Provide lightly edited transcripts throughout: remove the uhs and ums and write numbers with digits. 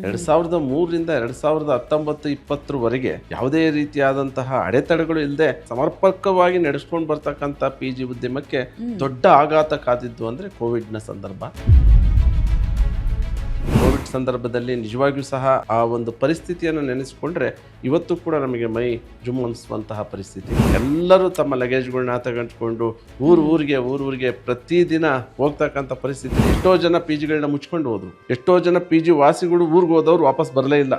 2003ರಿಂದ 2019-20ವರೆಗೆ ಯಾವುದೇ ರೀತಿಯಾದಂತಹ ಅಡೆತಡೆಗಳು ಇಲ್ಲದೆ ಸಮರ್ಪಕವಾಗಿ ನಡೆಸ್ಕೊಂಡು ಬರ್ತಕ್ಕಂಥ PG ಉದ್ಯಮಕ್ಕೆ ದೊಡ್ಡ ಆಘಾತ ಕಾದಿದ್ದು ಅಂದರೆ ಕೋವಿಡ್ನ ಸಂದರ್ಭ. ಕೋವಿಡ್ ಸಂದರ್ಭದಲ್ಲಿ ನಿಜವಾಗಿಯೂ ಸಹ ಆ ಒಂದು ಪರಿಸ್ಥಿತಿಯನ್ನು ನೆನೆಸಿಕೊಂಡ್ರೆ ಇವತ್ತು ಕೂಡ ನಮಗೆ ಮೈ ಜುಮ್ ಅನಿಸುವಂತಹ ಪರಿಸ್ಥಿತಿ. ಎಲ್ಲರೂ ತಮ್ಮ ಲಗೇಜ್ಗಳನ್ನ ತಗೊಂಡ್ಕೊಂಡು ಊರಿಗೆ ಪ್ರತಿದಿನ ಹೋಗ್ತಕ್ಕಂಥ ಪರಿಸ್ಥಿತಿ. ಎಷ್ಟೋ ಜನ PGಗಳನ್ನ ಮುಚ್ಕೊಂಡು ಹೋದ್ರು. ಎಷ್ಟೋ ಜನ PG ವಾಸಿಗಳು ಊರಿಗೆ ಹೋದವ್ರು ವಾಪಸ್ ಬರಲೇ ಇಲ್ಲ.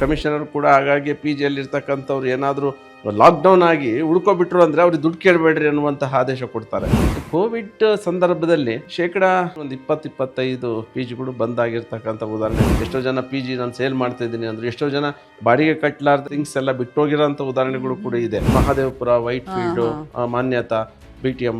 ಕಮಿಷನರ್ ಕೂಡ ಹಾಗಾಗಿ PGಯಲ್ಲಿರ್ತಕ್ಕಂಥವ್ರು ಏನಾದರೂ ಲಾಕ್ಡೌನ್ ಆಗಿ ಉಳ್ಕೊಬಿಟ್ರು ಅಂದರೆ ಅವ್ರಿಗೆ ದುಡ್ಡು ಕೇಳಬೇಡ್ರಿ ಅನ್ನುವಂತಹ ಆದೇಶ ಕೊಡ್ತಾರೆ. ಕೋವಿಡ್ ಸಂದರ್ಭದಲ್ಲಿ ಶೇಕಡ 20-25 PGಗಳು ಬಂದಾಗಿರ್ತಕ್ಕಂಥ ಉದಾಹರಣೆ. ಎಷ್ಟೋ ಜನ PG ನಾನು ಸೇಲ್ ಮಾಡ್ತಾ ಇದ್ದೀನಿ ಅಂದ್ರೆ ಎಷ್ಟೋ ಜನ ಬಾಡಿಗೆ ಕಟ್ಟಲಾರ್ದ ಥಿಂಗ್ಸ್ ಎಲ್ಲ ಬಿಟ್ಟೋಗಿರೋಂಥ ಉದಾಹರಣೆಗಳು ಕೂಡ ಇದೆ. ಮಹಾದೇವಪುರ, ವೈಟ್ ಫೀಲ್ಡ್, ಮಾನ್ಯತಾ, BTM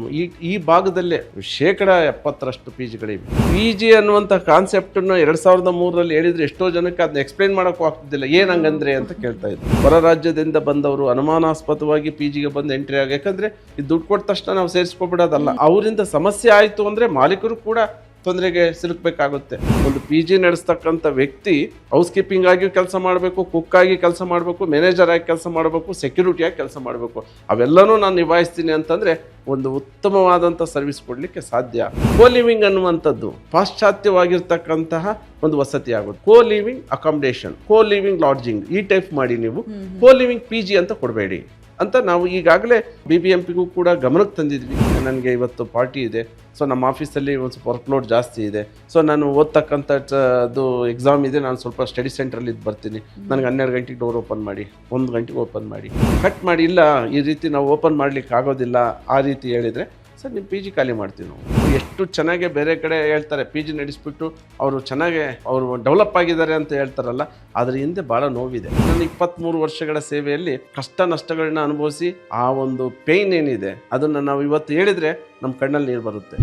ಈ ಭಾಗದಲ್ಲೇ ಶೇಕಡ 70% PGಗಳಿವೆ. PG ಅನ್ನುವಂಥ ಕಾನ್ಸೆಪ್ಟನ್ನು 2003ರಲ್ಲಿ ಹೇಳಿದ್ರೆ ಎಷ್ಟೋ ಜನಕ್ಕೆ ಅದನ್ನ ಎಕ್ಸ್ಪ್ಲೈನ್ ಮಾಡೋಕ್ಕೂ ಆಗ್ತಿದ್ದಿಲ್ಲ. ಏನ್ ಹಂಗಂದ್ರೆ ಅಂತ ಕೇಳ್ತಾ ಇದ್ರು. ಹೊರ ರಾಜ್ಯದಿಂದ ಬಂದವರು ಅನುಮಾನಾಸ್ಪದವಾಗಿ PGಗೆ ಬಂದು ಎಂಟ್ರಿ ಆಗ, ಯಾಕಂದ್ರೆ ಇದು ದುಡ್ಡು ಕೊಟ್ಟ ತಕ್ಷಣ ನಾವು ಸೇರಿಸ್ಕೊಬಿಡೋದಲ್ಲ. ಅವರಿಂದ ಸಮಸ್ಯೆ ಆಯಿತು ಅಂದ್ರೆ ಮಾಲೀಕರು ಕೂಡ ತೊಂದರೆಗೆ ಸಿಲುಕಬೇಕಾಗುತ್ತೆ. ಒಂದು PG ನಡೆಸ್ತಕ್ಕಂಥ ವ್ಯಕ್ತಿ ಹೌಸ್ ಕೀಪಿಂಗ್ ಆಗಿಯೂ ಕೆಲಸ ಮಾಡಬೇಕು, ಕುಕ್ ಆಗಿ ಕೆಲಸ ಮಾಡಬೇಕು, ಮ್ಯಾನೇಜರ್ ಆಗಿ ಕೆಲಸ ಮಾಡಬೇಕು, ಸೆಕ್ಯೂರಿಟಿಯಾಗಿ ಕೆಲಸ ಮಾಡಬೇಕು. ಅವೆಲ್ಲನೂ ನಾನು ನಿಭಾಯಿಸ್ತೀನಿ ಅಂತಂದ್ರೆ ಒಂದು ಉತ್ತಮವಾದಂಥ ಸರ್ವಿಸ್ ಕೊಡಲಿಕ್ಕೆ ಸಾಧ್ಯ. ಕೋ ಲಿವಿಂಗ್ ಅನ್ನುವಂಥದ್ದು ಪಾಶ್ಚಾತ್ಯವಾಗಿರ್ತಕ್ಕಂತಹ ಒಂದು ವಸತಿ ಆಗುತ್ತೆ. ಕೋ ಲಿವಿಂಗ್ ಅಕಾಮಿಡೇಷನ್, ಕೋ ಲಿವಿಂಗ್ ಲಾಡ್ಜಿಂಗ್ ಈ ಟೈಪ್ ಮಾಡಿ ನೀವು ಕೋ ಲಿವಿಂಗ್ PG ಅಂತ ಕೊಡಬೇಡಿ ಅಂತ ನಾವು ಈಗಾಗಲೇ BBMPಗೂ ಕೂಡ ಗಮನಕ್ಕೆ ತಂದಿದ್ವಿ. ನನಗೆ ಇವತ್ತು ಪಾರ್ಟಿ ಇದೆ, ಸೊ ನಮ್ಮ ಆಫೀಸಲ್ಲಿ ಒಂದು ಸ್ವಲ್ಪ ವರ್ಕ್ಲೋಡ್ ಜಾಸ್ತಿ ಇದೆ, ಸೊ ನಾನು ಓದ್ತಕ್ಕಂಥದ್ದು ಎಕ್ಸಾಮ್ ಇದೆ, ನಾನು ಸ್ವಲ್ಪ ಸ್ಟಡಿ ಸೆಂಟ್ರಲ್ಲಿ ಇದ್ದು ಬರ್ತೀನಿ, ನನಗೆ 12 ಗಂಟೆಗೆ ಡೋರ್ ಓಪನ್ ಮಾಡಿ, 1 ಗಂಟೆಗೆ ಓಪನ್ ಮಾಡಿ, ಕಟ್ ಮಾಡಿ, ಇಲ್ಲ ಈ ರೀತಿ ನಾವು ಓಪನ್ ಮಾಡಲಿಕ್ಕೆ ಆಗೋದಿಲ್ಲ ಆ ರೀತಿ ಹೇಳಿದರೆ ಸರ್ ನೀವು PG ಖಾಲಿ ಮಾಡ್ತೀವಿ ನಾವು. ಎಷ್ಟು ಚೆನ್ನಾಗೆ ಬೇರೆ ಕಡೆ ಹೇಳ್ತಾರೆ PG ನಡೆಸ್ಬಿಟ್ಟು ಅವರು ಚೆನ್ನಾಗೆ ಅವರು ಡೆವಲಪ್ ಆಗಿದ್ದಾರೆ ಅಂತ ಹೇಳ್ತಾರಲ್ಲ, ಅದ್ರ ಹಿಂದೆ ಭಾಳ ನೋವಿದೆ. ನಾನು 23 ವರ್ಷಗಳ ಸೇವೆಯಲ್ಲಿ ಕಷ್ಟ ನಷ್ಟಗಳನ್ನ ಅನುಭವಿಸಿ ಆ ಒಂದು ಪೇಯ್ನ್ ಏನಿದೆ ಅದನ್ನು ನಾವು ಇವತ್ತು ಹೇಳಿದರೆ ನಮ್ಮ ಕಣ್ಣಲ್ಲಿ ನೀರು ಬರುತ್ತೆ.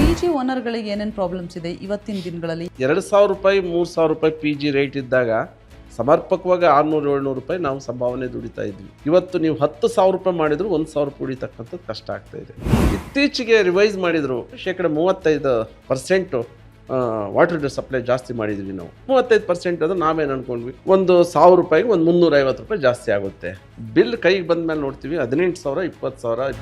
PG ಓನರ್ಗಳಿಗೆ ಏನೇನು ಪ್ರಾಬ್ಲಮ್ಸ್ ಇದೆ ಇವತ್ತಿನ ದಿನಗಳಲ್ಲಿ? 2,000 ರೂಪಾಯಿ 3,000 ರೂಪಾಯಿ PG ರೇಟ್ ಇದ್ದಾಗ ಸಮರ್ಪಕವಾಗಿ 600-700 ರೂಪಾಯಿ ನಾವು ಸಂಭಾವನೆ ದುಡಿತಾ ಇದ್ವಿ. ಇವತ್ತು ನೀವು 10,000 ರೂಪಾಯಿ ಮಾಡಿದ್ರು 1,000 ರೂಪಾಯಿ ಉಳಿತಕ್ಕಂಥದ್ದು ಕಷ್ಟ ಆಗ್ತಾ ಇದೆ. ಇತ್ತೀಚೆಗೆ ರಿವೈಸ್ ಮಾಡಿದ್ರು, ಶೇಕಡ 35% ವಾಟರ್ ಸಪ್ಲೈ ಜಾಸ್ತಿ ಮಾಡಿದ್ವಿ ನಾವು. 35% ಅದು ನಾವೇನು ಅನ್ಕೊಂಡ್ವಿ, 1,000 ರೂಪಾಯಿಗೆ 350 ರೂಪಾಯಿ ಜಾಸ್ತಿ ಆಗುತ್ತೆ. ಬಿಲ್ ಕೈಗೆ ಬಂದ ಮೇಲೆ ನೋಡ್ತೀವಿ 18,000, 20,000.